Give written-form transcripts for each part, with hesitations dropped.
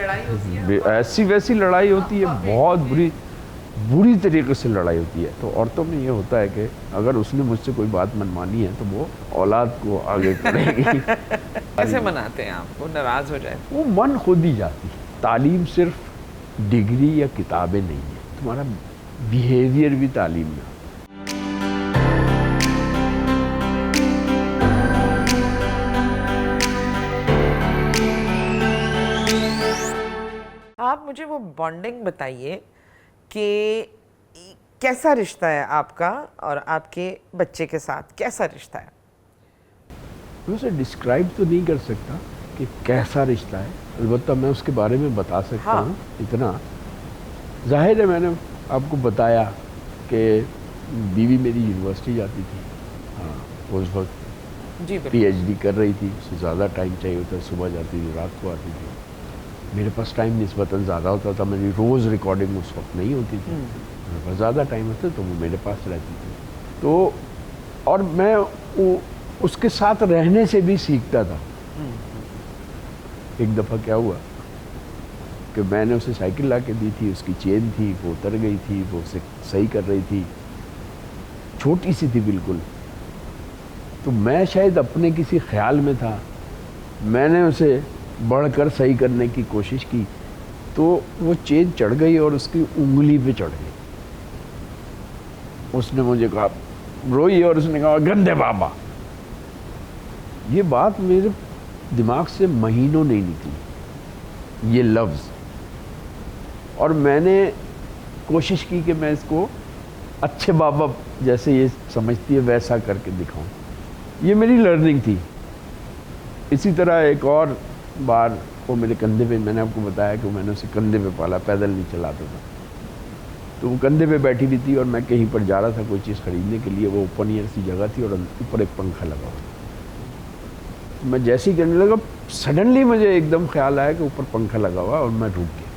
लड़ाई होती है, ऐसी वैसी लड़ाई होती है, बहुत बुरी तरीके से लड़ाई होती है। तो औरतों में ये होता है कि अगर उसने मुझसे कोई बात मनमानी है तो वो औलाद को आगे करेगी। कैसे मनाते हैं आप, वो नाराज हो जाए? वो मन खुद ही जाती है। तालीम सिर्फ डिग्री या किताबें नहीं है, तुम्हारा बिहेवियर भी तालीम में। आप मुझे वो बॉन्डिंग बताइए कि कैसा रिश्ता है आपका और आपके बच्चे के साथ, कैसा रिश्ता है? मैं उसे डिस्क्राइब तो नहीं कर सकता कि कैसा रिश्ता है, अलबत्ता मैं उसके बारे में बता सकता हूँ इतना। जाहिर है, मैंने आपको बताया कि बीवी मेरी यूनिवर्सिटी जाती थी। हाँ, उस वक्त जी PhD कर रही थी, उसे ज़्यादा टाइम चाहिए होता, सुबह जाती थी, रात को आती थी। मेरे पास टाइम निस्बतन ज़्यादा होता था, मेरी रोज़ रिकॉर्डिंग उस वक्त नहीं होती थी, मेरे पास ज़्यादा टाइम होता तो वो मेरे पास रहती थी। तो और मैं उसके साथ रहने से भी सीखता था। एक दफ़ा क्या हुआ कि मैंने उसे साइकिल ला के दी थी, उसकी चेन थी, वो उतर गई थी, वो उसे सही कर रही थी, छोटी सी थी बिल्कुल। तो मैं शायद अपने किसी ख्याल में था, मैंने उसे बढ़कर सही करने की कोशिश की तो वो चेन चढ़ गई और उसकी उंगली पे चढ़ गई। उसने मुझे कहा, रोई, और उसने कहा, गंदे बाबा। ये बात मेरे दिमाग से महीनों नहीं निकली, ये लफ्ज़। और मैंने कोशिश की कि मैं इसको अच्छे बाबा जैसे ये समझती है वैसा करके दिखाऊं। ये मेरी लर्निंग थी। इसी तरह एक और बार वो मेरे कंधे पे, मैंने आपको बताया कि मैंने उसे कंधे पे पाला, पैदल नहीं चलाता था, तो वो कंधे पे बैठी हुई थी और मैं कहीं पर जा रहा था कोई चीज़ खरीदने के लिए। वो ओपन एयर सी जगह थी और ऊपर एक पंखा लगा हुआ। तो मैं जैसे ही करने लगा, सडनली मुझे एकदम ख्याल आया कि ऊपर पंखा लगा हुआ, और मैं रुक गया।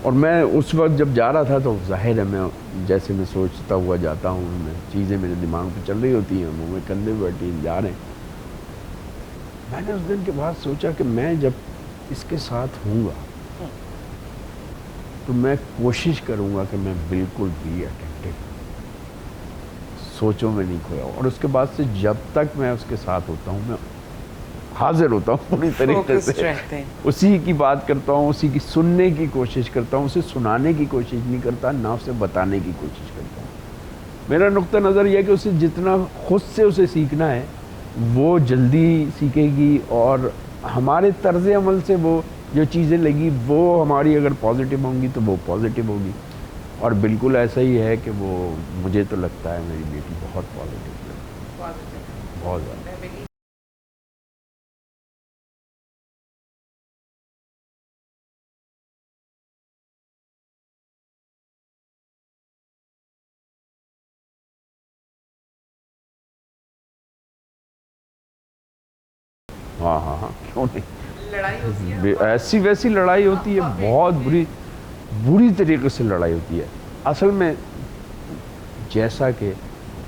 और मैं उस वक्त जब जा रहा था तो जाहिर है, मैं जैसे मैं सोचता हुआ जाता हूँ, मैं चीज़ें मेरे दिमाग पे चल रही होती हैं, वो मेरे कंधे पे बैठी जा रहे हैं। मैंने उस दिन के बाद सोचा कि मैं जब इसके साथ हूँगा तो मैं कोशिश करूँगा कि मैं बिल्कुल भी अटेंटिव, सोचों में नहीं खोया। और उसके बाद से जब तक मैं उसके साथ होता हूँ, मैं हाजिर होता हूँ पूरी तरीके से, उसी की बात करता हूँ, उसी की सुनने की कोशिश करता हूँ, उसे सुनाने की कोशिश नहीं करता, ना उसे बताने की कोशिश करता हूँ। मेरा नुक्ता नज़र यह है कि उसे जितना खुद से उसे सीखना है वो जल्दी सीखेगी, और हमारे तर्ज़ अमल से वो जो चीज़ें लगी वो हमारी अगर पॉजिटिव होंगी तो वो पॉजिटिव होगी। और बिल्कुल ऐसा ही है कि वो, मुझे तो लगता है मेरी बेटी बहुत पॉजिटिव है, बहुत ज़्यादा। हाँ हाँ हाँ, क्यों नहीं। लड़ाई होती है, ऐसी वैसी लड़ाई होती है, बहुत बुरी तरीके से लड़ाई होती है। असल में जैसा कि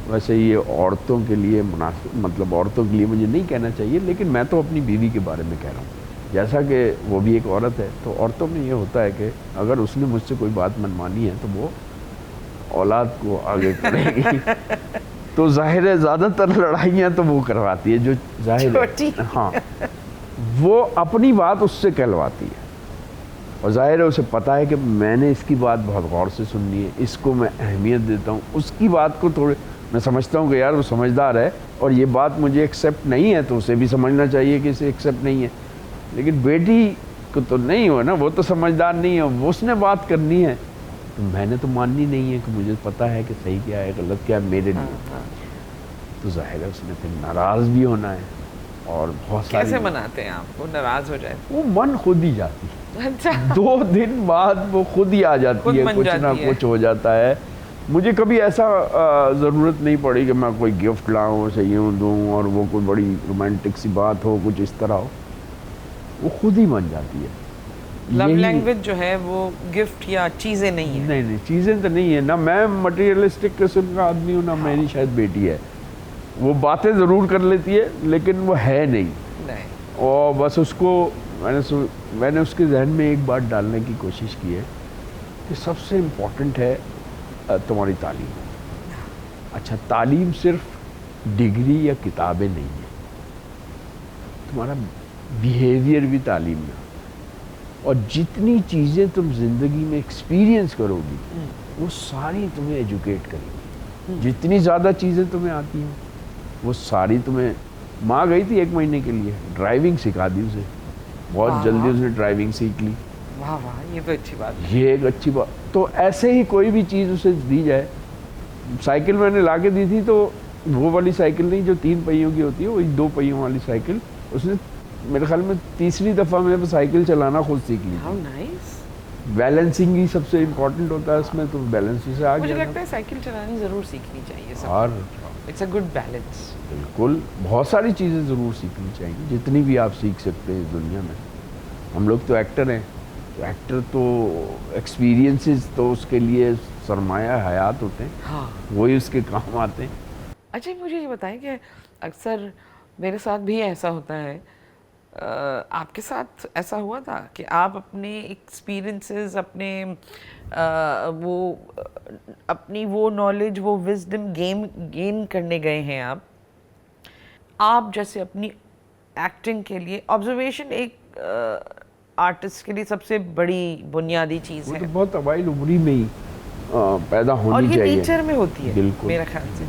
वैसे ये औरतों के लिए मुनासिब, मतलब औरतों के लिए मुझे नहीं कहना चाहिए, लेकिन मैं तो अपनी बीवी के बारे में कह रहा हूँ। जैसा कि वो भी एक औरत है, तो औरतों में ये होता है कि अगर उसने मुझसे कोई बात मनमानी है तो वो औलाद को आगे करेगी। तो जाहिर है ज़्यादातर लड़ाइयाँ तो वो करवाती है, जो जाहिर है, हाँ, वो अपनी बात उससे कहलवाती है। और जाहिर है उसे पता है कि मैंने इसकी बात बहुत गौर से सुननी है, इसको मैं अहमियत देता हूँ, उसकी बात को थोड़े मैं समझता हूँ कि यार वो समझदार है और ये बात मुझे एक्सेप्ट नहीं है, तो उसे भी समझना चाहिए कि इसे एक्सेप्ट नहीं है। लेकिन बेटी को तो नहीं हो ना, वो तो समझदार नहीं है, वो उसने बात करनी है, तो मैंने तो माननी नहीं है कि मुझे पता है कि सही क्या है गलत क्या है मेरे लिए। तो जाहिर है उसने फिर नाराज़ भी होना है। और बहुत सारी, कैसे मनाते हैं आप, वो नाराज़ हो जाए? वो मन खुद ही जाती है। अच्छा। 2 दिन बाद वो खुद ही आ जाती है, कुछ ना कुछ हो जाता है। मुझे कभी ऐसा ज़रूरत नहीं पड़ी कि मैं कोई गिफ्ट लाऊं, उसे यूँ दूँ और वो कोई बड़ी रोमांटिक सी बात हो, कुछ इस तरह हो, वो खुद ही बन जाती है। लव लैंग्वेज जो है वो गिफ्ट या चीज़ें नहीं है। नहीं, चीज़ें तो नहीं है ना। मैं मटेरियलिस्टिक किस्म का आदमी हूँ ना, मेरी शायद बेटी है, वो बातें ज़रूर कर लेती है लेकिन वो है नहीं। और बस उसको मैंने उसके जहन में एक बात डालने की कोशिश की है कि सबसे इम्पोर्टेंट है तुम्हारी तालीम। अच्छा, तालीम सिर्फ डिग्री या किताबें नहीं है, तुम्हारा बिहेवियर भी तालीम है। और जितनी चीज़ें तुम ज़िंदगी में एक्सपीरियंस करोगी वो सारी तुम्हें एजुकेट करेंगी। जितनी ज़्यादा चीज़ें तुम्हें आती हैं वो सारी तुम्हें, माँ गई थी 1 महीने के लिए, ड्राइविंग सिखा दी उसे, बहुत जल्दी उसने ड्राइविंग सीख ली। वाह वाह, ये तो अच्छी बात है। ये एक अच्छी बात। तो ऐसे ही कोई भी चीज़ उसे दी जाए, साइकिल मैंने ला के दी थी तो वो वाली साइकिल नहीं जो 3 पहियों की होती है, वही 2 पहियों वाली साइकिल उसने मेरे ख्याल में तीसरी दफ़ा में साइकिल चलाना खुद सीख ली। How nice. बैलेंसिंग ही सबसे इम्पोर्टेंट होता है इसमें, तो बैलेंस से आ गया। मुझे लगता है साइकिल चलानी ज़रूर सीखनी चाहिए सब। और इट्स अ गुड बैलेंस। बिल्कुल, बहुत सारी चीज़ें ज़रूर सीखनी चाहिए, जितनी भी आप सीख सकते हैं इस दुनिया में। हम लोग तो एक्टर हैं, तो एक्टर तो एक्सपीरियंसेस तो उसके लिए सरमाया हयात होते हैं, हाँ। वही उसके काम आते हैं। अच्छा, मुझे ये बताएं कि अक्सर मेरे साथ भी ऐसा होता है, आपके साथ ऐसा हुआ था कि आप अपने एक्सपीरियंसेस, अपनी वो नॉलेज, वो विजडम गेन करने गए हैं आप जैसे अपनी एक्टिंग के लिए ऑब्जर्वेशन एक आर्टिस्ट के लिए सबसे बड़ी बुनियादी चीज़ वो है तो बहुत अवाइल उम्री में ही पैदा और होनी ये चाहिए। नेचर में होती है बिल्कुल। मेरे ख्याल से।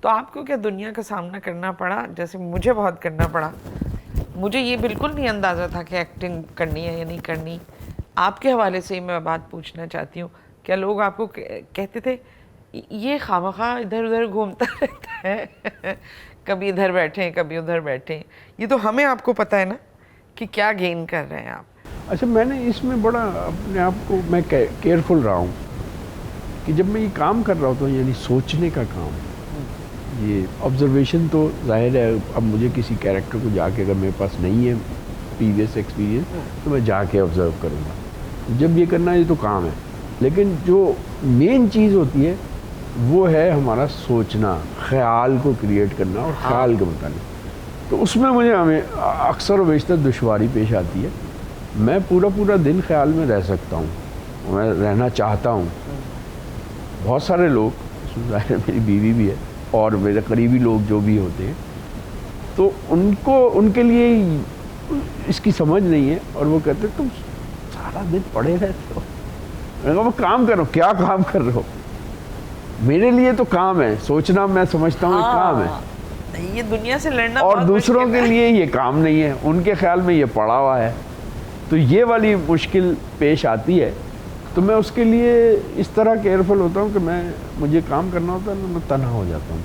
तो आपको क्या दुनिया का सामना करना पड़ा जैसे मुझे बहुत करना पड़ा? मुझे ये बिल्कुल नहीं अंदाज़ा था कि एक्टिंग करनी है या नहीं करनी। आपके हवाले से ही मैं बात पूछना चाहती हूँ, क्या लोग आपको कहते थे ये खामखा इधर उधर घूमता रहता है कभी इधर बैठे कभी उधर बैठे, ये तो हमें आपको पता है ना कि क्या गेन कर रहे हैं आप? अच्छा, मैंने इसमें बड़ा अपने आप को मैं केयरफुल रहा हूँ कि जब मैं ये काम कर रहा होता हूँ, यानी सोचने का काम, ये ऑब्जर्वेशन तो जाहिर है, अब मुझे किसी कैरेक्टर को जाके, अगर मेरे पास नहीं है प्रीवियस एक्सपीरियंस, तो मैं जाके ऑब्जर्व करूँगा। जब ये करना ये तो काम है, लेकिन जो मेन चीज़ होती है वो है हमारा सोचना, ख्याल को क्रिएट करना और ख्याल के मुताबिक। तो उसमें मुझे अक्सर बेशतर दुश्वारी पेश आती है। मैं पूरा दिन ख्याल में रह सकता हूँ, मैं रहना चाहता हूँ। बहुत सारे लोग, जाहिर है मेरी बीवी भी है और मेरे करीबी लोग जो भी होते हैं, तो उनके लिए इसकी समझ नहीं है और वो कहते तुम सारा दिन पड़े रहते हो। मैंने कहा, वो काम करो। क्या काम कर रहे हो? मेरे लिए तो काम है, सोचना मैं समझता हूँ काम है। ये दुनिया से लड़ना और बहुत दूसरों मुश्किल के है। लिए ये काम नहीं है, उनके ख्याल में ये पड़ा हुआ है। तो ये वाली मुश्किल पेश आती है, तो मैं उसके लिए इस तरह केयरफुल होता हूँ कि मुझे काम करना होता है ना, मैं तन्हा हो जाता हूँ,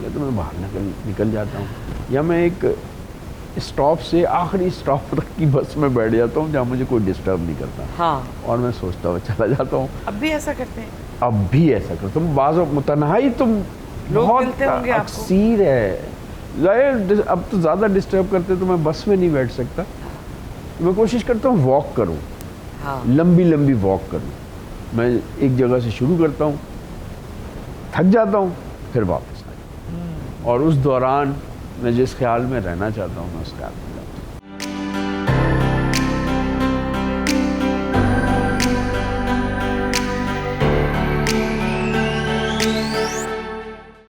या तो मैं बाहर निकल जाता हूँ, या मैं एक स्टॉप से आखिरी स्टॉप तक की बस में बैठ जाता हूँ जहाँ मुझे कोई डिस्टर्ब नहीं करता। हाँ। और मैं सोचता हुआ चला जाता हूँ। अब भी ऐसा करते हैं? अब भी ऐसा करता हूँ। बाज़ तन्हाई तुम लोग बहुत मिलते होंगे आपको? अक्सीर है। जाहिर अब तो ज़्यादा डिस्टर्ब करते तो मैं बस में नहीं बैठ सकता, मैं कोशिश करता हूँ वॉक करूँ। हाँ। लंबी वॉक करूँ। मैं एक जगह से शुरू करता हूँ, थक जाता हूँ, फिर वापस आ जाता हूँ। और उस दौरान मैं जिस ख्याल में रहना चाहता हूँ मैं उस ख्याल में